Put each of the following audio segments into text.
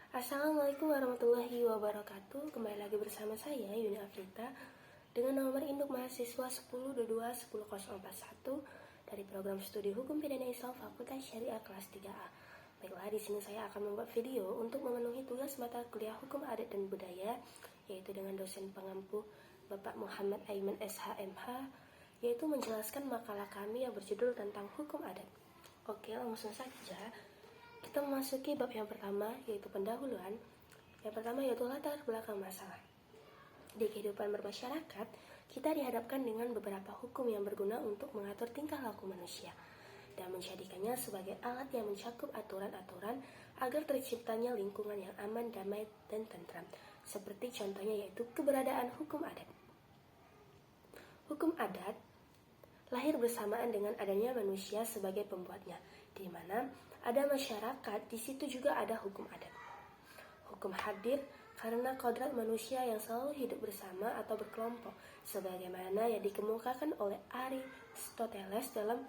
Assalamualaikum warahmatullahi wabarakatuh. Kembali lagi bersama saya Yuni Afrita dengan nomor induk mahasiswa 1022-10041 dari program studi Hukum Pidana Islam Fakultas Syariah kelas 3A. Baiklah, di sini saya akan membuat video untuk memenuhi tugas mata kuliah Hukum Adat dan Budaya, yaitu dengan dosen pengampu Bapak Muhammad Aiman SHMH, yaitu menjelaskan makalah kami yang berjudul tentang hukum adat. Oke, langsung saja kita memasuki bab yang pertama, yaitu pendahuluan. Yang pertama yaitu latar belakang masalah. Di kehidupan bermasyarakat, kita dihadapkan dengan beberapa hukum yang berguna untuk mengatur tingkah laku manusia dan menjadikannya sebagai alat yang mencakup aturan-aturan agar terciptanya lingkungan yang aman, damai, dan tentram. Seperti contohnya yaitu keberadaan hukum adat. Hukum adat lahir bersamaan dengan adanya manusia sebagai pembuatnya, di mana ada masyarakat, di situ juga ada hukum adat. Hukum hadir karena kodrat manusia yang selalu hidup bersama atau berkelompok, sebagaimana yang dikemukakan oleh Aristoteles dalam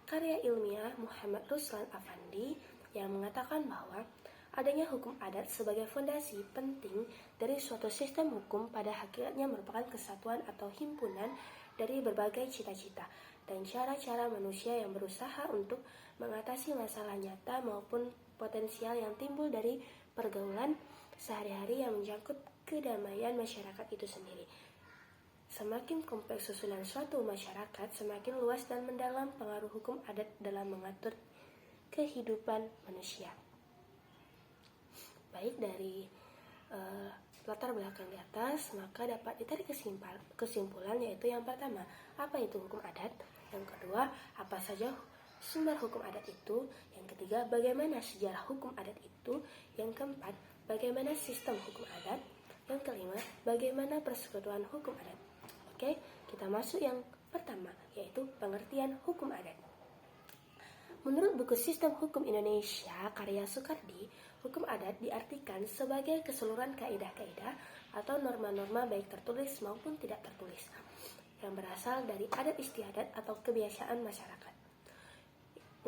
karya ilmiah Muhammad Ruslan Affandi yang mengatakan bahwa adanya hukum adat sebagai fondasi penting dari suatu sistem hukum pada hakikatnya merupakan kesatuan atau himpunan dari berbagai cita-cita dan cara-cara manusia yang berusaha untuk mengatasi masalah nyata maupun potensial yang timbul dari pergaulan sehari-hari yang menyangkut kedamaian masyarakat itu sendiri. Semakin kompleks susunan suatu masyarakat, semakin luas dan mendalam pengaruh hukum adat dalam mengatur kehidupan manusia. Baik dari latar belakang di atas, maka dapat ditarik kesimpulan, yaitu yang pertama, apa itu hukum adat? Yang kedua, apa saja sumber hukum adat itu? Yang ketiga, bagaimana sejarah hukum adat itu? Yang keempat, bagaimana sistem hukum adat? Yang kelima, bagaimana persekutuan hukum adat? Oke, kita masuk yang pertama, yaitu pengertian hukum adat. Menurut buku Sistem Hukum Indonesia karya Soekardi, hukum adat diartikan sebagai keseluruhan kaidah-kaidah atau norma-norma baik tertulis maupun tidak tertulis yang berasal dari adat istiadat atau kebiasaan masyarakat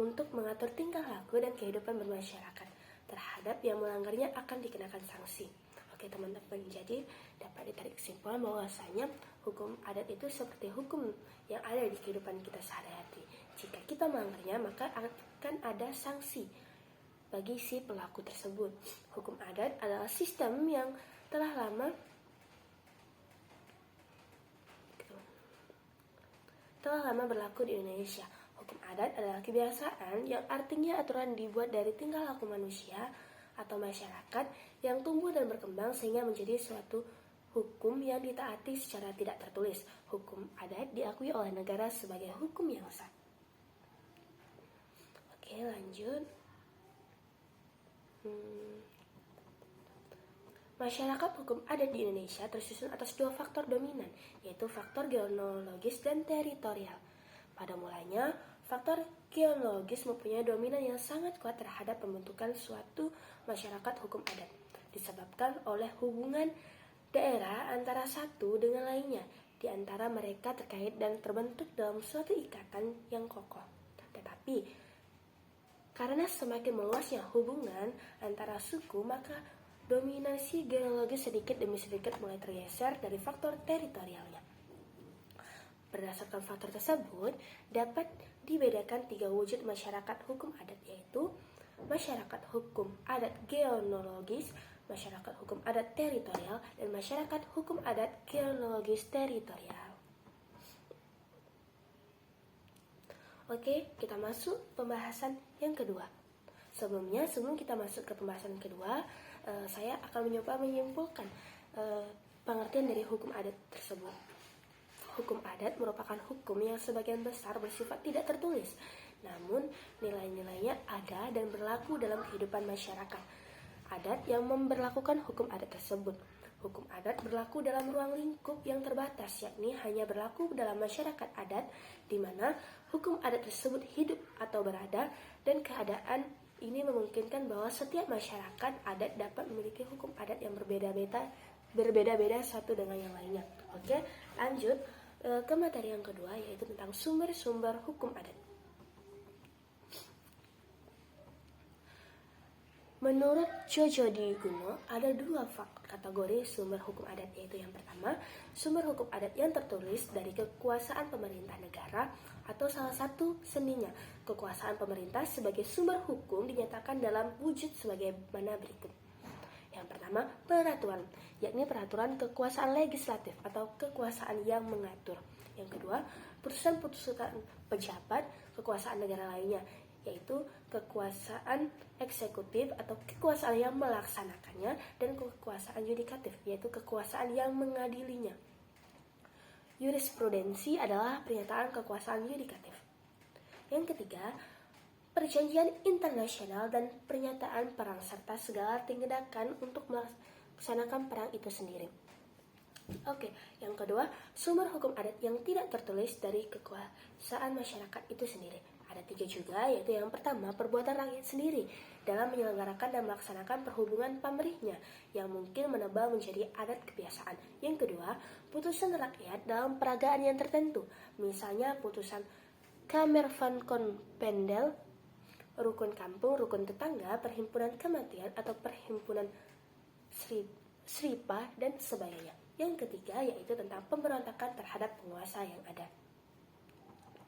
untuk mengatur tingkah laku dan kehidupan bermasyarakat. Terhadap yang melanggarnya akan dikenakan sanksi. Oke teman-teman, jadi dapat ditarik kesimpulan bahwasanya hukum adat itu seperti hukum yang ada di kehidupan kita sehari-hari. Jika kita melanggarnya, maka akan ada sanksi bagi si pelaku tersebut. Hukum adat adalah sistem yang telah lama berlaku di Indonesia. Hukum adat adalah kebiasaan yang artinya aturan dibuat dari tingkah laku manusia atau masyarakat yang tumbuh dan berkembang sehingga menjadi suatu hukum yang ditaati secara tidak tertulis. Hukum adat diakui oleh negara sebagai hukum yang sah. Oke, lanjut. Masyarakat hukum adat di Indonesia tersusun atas dua faktor dominan, yaitu faktor genealogis dan teritorial. Pada mulanya, faktor genealogis mempunyai dominan yang sangat kuat terhadap pembentukan suatu masyarakat hukum adat, disebabkan oleh hubungan daerah antara satu dengan lainnya, di antara mereka terkait dan terbentuk dalam suatu ikatan yang kokoh. Tetapi, karena semakin meluasnya hubungan antara suku, maka dominasi genealogis sedikit demi sedikit mulai tergeser dari faktor teritorialnya. Berdasarkan faktor tersebut, dapat dibedakan tiga wujud masyarakat hukum adat, yaitu masyarakat hukum adat genealogis, masyarakat hukum adat teritorial, dan masyarakat hukum adat genealogis teritorial. Oke, kita masuk pembahasan yang kedua. Sebelum kita masuk ke pembahasan kedua, saya akan mencoba menyimpulkan pengertian dari hukum adat tersebut. Hukum adat merupakan hukum yang sebagian besar bersifat tidak tertulis, namun nilai-nilainya ada dan berlaku dalam kehidupan masyarakat adat yang memberlakukan hukum adat tersebut. Hukum adat berlaku dalam ruang lingkup yang terbatas, yakni hanya berlaku dalam masyarakat adat, di mana hukum adat tersebut hidup atau berada, dan keadaan ini memungkinkan bahwa setiap masyarakat adat dapat memiliki hukum adat yang berbeda-beda satu dengan yang lainnya. Oke, lanjut ke materi yang kedua, yaitu tentang sumber-sumber hukum adat. Menurut Jojo Di Guno, ada dua kategori sumber hukum adat, yaitu yang pertama, sumber hukum adat yang tertulis dari kekuasaan pemerintah negara atau salah satu sendinya. Kekuasaan pemerintah sebagai sumber hukum dinyatakan dalam wujud sebagaimana berikut. Yang pertama, peraturan, yakni peraturan kekuasaan legislatif atau kekuasaan yang mengatur. Yang kedua, putusan-putusan pejabat kekuasaan negara lainnya, yaitu kekuasaan eksekutif atau kekuasaan yang melaksanakannya, dan kekuasaan yudikatif, yaitu kekuasaan yang mengadilinya. Jurisprudensi adalah pernyataan kekuasaan yudikatif. Yang ketiga, perjanjian internasional dan pernyataan perang serta segala tindakan untuk melaksanakan perang itu sendiri. Oke, yang kedua, sumber hukum adat yang tidak tertulis dari kekuasaan masyarakat itu sendiri. Ada tiga juga, yaitu yang pertama, perbuatan rakyat sendiri dalam menyelenggarakan dan melaksanakan perhubungan pamrihnya yang mungkin menebal menjadi adat kebiasaan. Yang kedua, putusan rakyat dalam peragaan yang tertentu, misalnya putusan Kamer van Konpendel, rukun kampung, rukun tetangga, perhimpunan kematian atau perhimpunan Sripa dan sebagainya. Yang ketiga, yaitu tentang pemberontakan terhadap penguasa yang ada.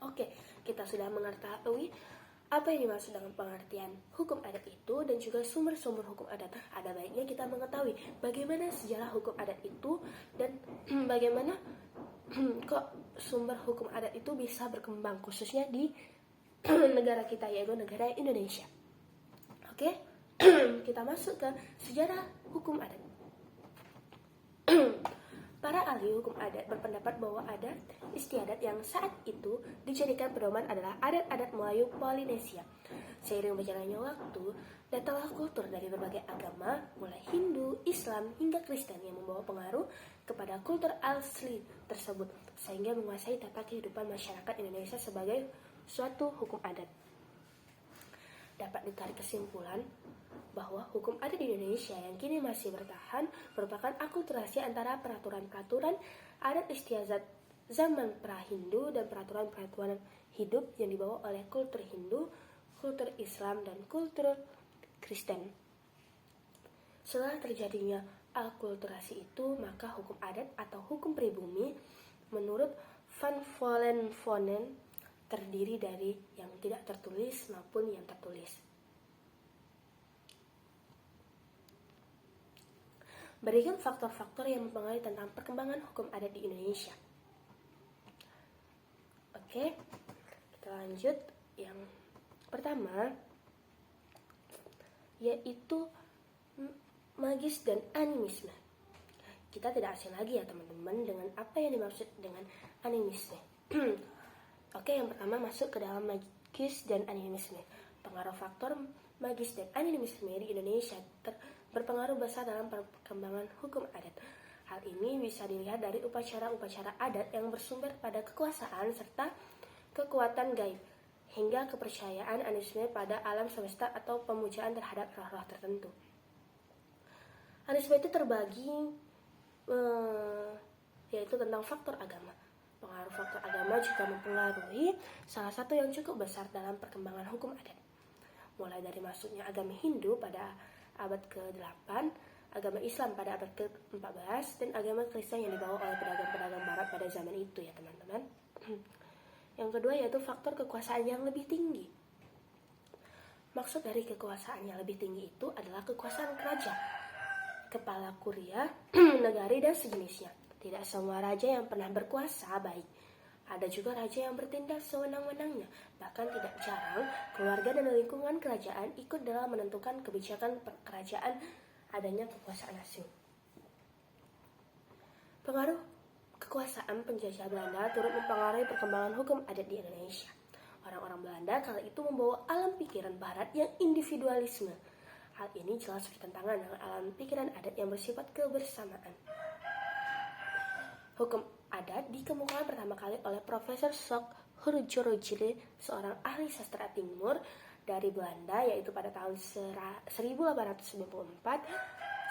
Oke, kita sudah mengetahui apa yang dimaksud dengan pengertian hukum adat itu dan juga sumber-sumber hukum adat. Ada baiknya kita mengetahui bagaimana sejarah hukum adat itu dan bagaimana kok sumber hukum adat itu bisa berkembang, khususnya di negara kita, yaitu negara Indonesia. Oke, kita masuk ke sejarah hukum adat. Para ahli hukum adat berpendapat bahwa adat istiadat yang saat itu dijadikan pedoman adalah adat-adat Melayu Polinesia. Seiring berjalannya waktu, datanglah kultur dari berbagai agama, mulai Hindu, Islam, hingga Kristen yang membawa pengaruh kepada kultur asli tersebut, sehingga menguasai tata kehidupan masyarakat Indonesia sebagai suatu hukum adat. Dapat ditarik kesimpulan bahwa hukum adat di Indonesia yang kini masih bertahan merupakan akulturasi antara peraturan-peraturan adat istiadat zaman pra-Hindu dan peraturan-peraturan hidup yang dibawa oleh kultur Hindu, kultur Islam, dan kultur Kristen. Setelah terjadinya akulturasi itu, maka hukum adat atau hukum pribumi menurut Van Vollenhoven terdiri dari yang tidak tertulis maupun yang tertulis. Berikut faktor-faktor yang mempengaruhi tentang perkembangan hukum adat di Indonesia. Oke, kita lanjut. Yang pertama, yaitu magis dan animisme. Kita tidak asing lagi ya teman-teman dengan apa yang dimaksud dengan animisme. Oke, yang pertama masuk ke dalam magis dan animisme. Pengaruh faktor magis dan animisme di Indonesia berpengaruh besar dalam perkembangan hukum adat. Hal ini bisa dilihat dari upacara-upacara adat yang bersumber pada kekuasaan serta kekuatan gaib, hingga kepercayaan animisme pada alam semesta atau pemujaan terhadap roh-roh tertentu. Animisme itu terbagi yaitu tentang faktor agama. Pengaruh faktor agama juga mempengaruhi salah satu yang cukup besar dalam perkembangan hukum adat. Mulai dari masuknya agama Hindu pada abad ke-8, agama Islam pada abad ke-14, dan agama Kristen yang dibawa oleh pedagang-pedagang barat pada zaman itu ya teman-teman. Yang kedua yaitu faktor kekuasaan yang lebih tinggi. Maksud dari kekuasaan yang lebih tinggi itu adalah kekuasaan raja, kepala kuria, negari, dan sejenisnya. Tidak semua raja yang pernah berkuasa baik. Ada juga raja yang bertindak sewenang-wenangnya. Bahkan tidak jarang keluarga dan lingkungan kerajaan ikut dalam menentukan kebijakan kerajaan adanya kekuasaan asing. Pengaruh kekuasaan penjajah Belanda turut mempengaruhi perkembangan hukum adat di Indonesia. Orang-orang Belanda kala itu membawa alam pikiran barat yang individualisme. Hal ini jelas bertentangan dengan alam pikiran adat yang bersifat kebersamaan. Hukum adat dikemukakan pertama kali oleh Profesor Sok Hurjorojile, seorang ahli sastra timur dari Belanda, yaitu pada tahun 1894.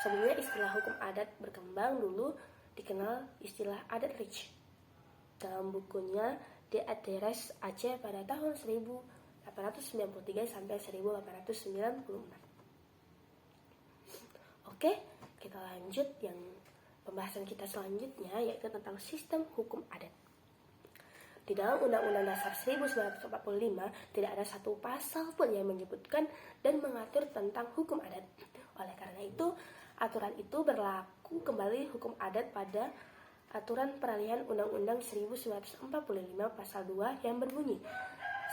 Sebelumnya istilah hukum adat berkembang dulu dikenal istilah adat Rich. Dalam bukunya De Adres Aceh pada tahun 1893 sampai 1894. Oke, kita lanjut yang pembahasan kita selanjutnya, yaitu tentang sistem hukum adat. Di dalam Undang-Undang Dasar 1945 tidak ada satu pasal pun yang menyebutkan dan mengatur tentang hukum adat. Oleh karena itu, aturan itu berlaku kembali hukum adat pada aturan peralihan Undang-Undang 1945 pasal 2 yang berbunyi,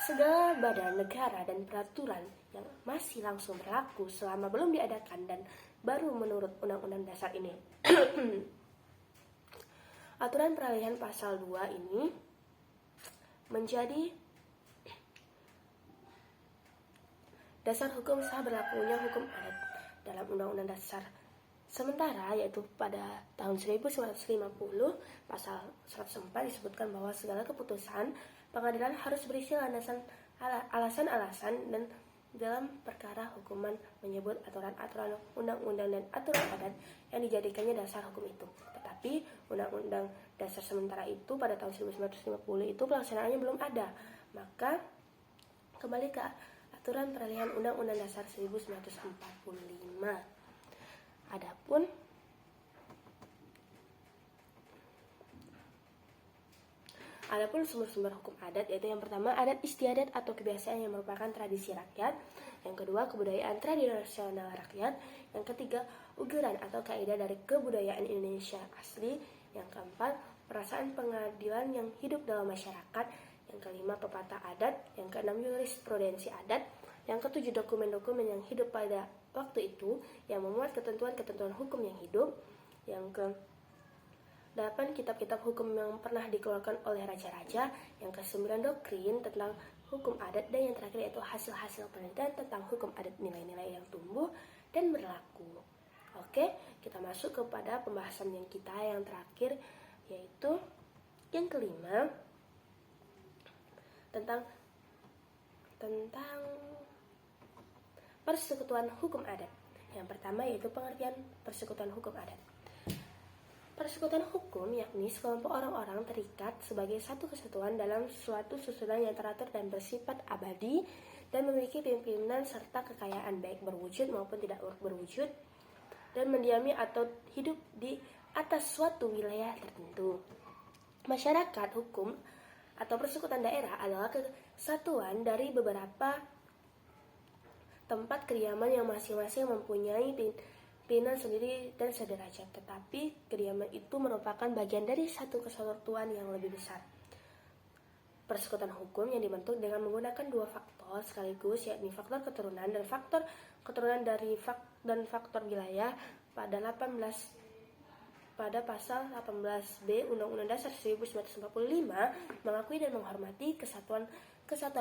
segala badan negara dan peraturan yang masih langsung berlaku selama belum diadakan dan baru menurut Undang-Undang Dasar ini. Aturan peralihan pasal 2 ini menjadi dasar hukum sah berlakunya hukum adat dalam Undang-Undang Dasar sementara, yaitu pada tahun 1950 pasal 104 disebutkan bahwa segala keputusan pengadilan harus berisi alasan-alasan dan dalam perkara hukuman menyebut aturan-aturan undang-undang dan aturan adat yang dijadikannya dasar hukum itu. Tetapi Undang-Undang Dasar sementara itu pada tahun 1950 itu pelaksanaannya belum ada. Maka kembali ke aturan peralihan Undang-Undang Dasar 1945. Adapun sumber-sumber hukum adat, yaitu yang pertama adat istiadat atau kebiasaan yang merupakan tradisi rakyat, yang kedua kebudayaan tradisional rakyat, yang ketiga ugeran atau kaidah dari kebudayaan Indonesia asli, yang keempat perasaan pengadilan yang hidup dalam masyarakat, yang kelima pepatah adat, yang keenam jurisprudensi adat, yang ketujuh dokumen-dokumen yang hidup pada waktu itu yang memuat ketentuan-ketentuan hukum yang hidup, yang ke-8 kitab-kitab hukum yang pernah dikeluarkan oleh raja-raja, yang ke-9 doktrin tentang hukum adat, dan yang terakhir yaitu hasil-hasil penelitian tentang hukum adat, nilai-nilai yang tumbuh dan berlaku. Oke, kita masuk kepada pembahasan yang terakhir, yaitu yang kelima tentang persekutuan hukum adat. Yang pertama yaitu pengertian persekutuan hukum adat. Persekutuan hukum yakni sekelompok orang-orang terikat sebagai satu kesatuan dalam suatu susunan yang teratur dan bersifat abadi dan memiliki pimpinan serta kekayaan baik berwujud maupun tidak berwujud dan mendiami atau hidup di atas suatu wilayah tertentu. Masyarakat hukum atau persekutuan daerah adalah kesatuan dari beberapa tempat kediaman yang masing-masing mempunyai pimpinan sendiri dan sederajat, tetapi kediaman itu merupakan bagian dari satu kesatuan yang lebih besar. Persekutuan hukum yang dibentuk dengan menggunakan dua faktor sekaligus, yakni faktor keturunan dan faktor keturunan dari faktor wilayah pada pasal 18B Undang-Undang Dasar 1945 mengakui dan menghormati kesatuan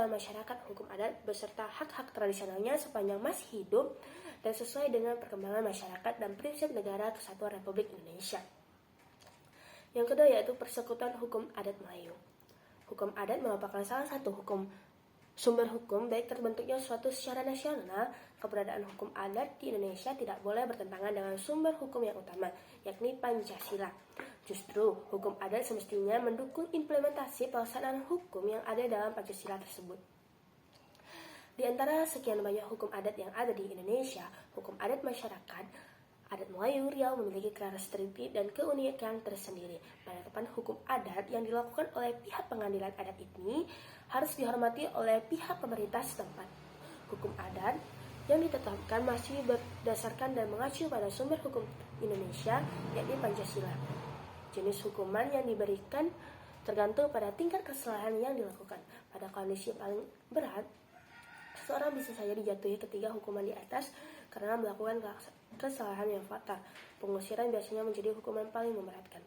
masyarakat hukum adat beserta hak-hak tradisionalnya sepanjang masih hidup dan sesuai dengan perkembangan masyarakat dan prinsip negara kesatuan Republik Indonesia. Yang kedua yaitu persekutuan hukum adat Melayu. Hukum adat merupakan salah satu sumber hukum baik terbentuknya suatu secara nasional. Keberadaan hukum adat di Indonesia tidak boleh bertentangan dengan sumber hukum yang utama, yakni Pancasila. Justru, hukum adat semestinya mendukung implementasi pelaksanaan hukum yang ada dalam Pancasila tersebut. Di antara sekian banyak hukum adat yang ada di Indonesia, hukum adat masyarakat adat Melayu Riau memiliki karakteristik dan keunikan tersendiri. Penetapan hukum adat yang dilakukan oleh pihak pengadilan adat ini harus dihormati oleh pihak pemerintah setempat. Hukum adat yang ditetapkan masih berdasarkan dan mengacu pada sumber hukum Indonesia, yakni Pancasila. Jenis hukuman yang diberikan tergantung pada tingkat kesalahan yang dilakukan. Pada kondisi paling berat, seseorang bisa saja dijatuhi ketiga hukuman di atas karena melakukan kesalahan yang fatal. Pengusiran biasanya menjadi hukuman paling memberatkan.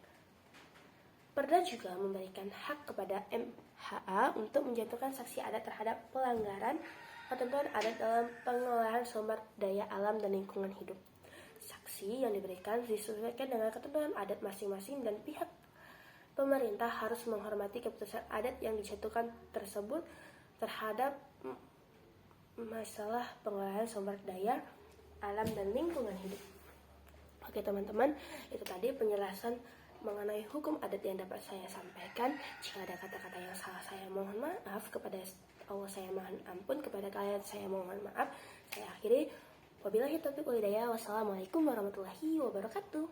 Perda juga memberikan hak kepada MHA untuk menjatuhkan sanksi adat terhadap pelanggaran ketentuan adat dalam pengelolaan sumber daya alam dan lingkungan hidup. Sanksi yang diberikan disesuaikan dengan ketentuan adat masing-masing dan pihak pemerintah harus menghormati keputusan adat yang dijatuhkan tersebut terhadap masalah pengelolaan sumber daya alam dan lingkungan hidup. Oke teman-teman, itu tadi penjelasan mengenai hukum adat yang dapat saya sampaikan. Jika ada kata-kata yang salah, saya mohon maaf. Kepada Allah saya mohon ampun, kepada kalian saya mohon maaf. Saya akhiri. Wabillahi taufiq wal hidayah. Wassalamualaikum warahmatullahi wabarakatuh.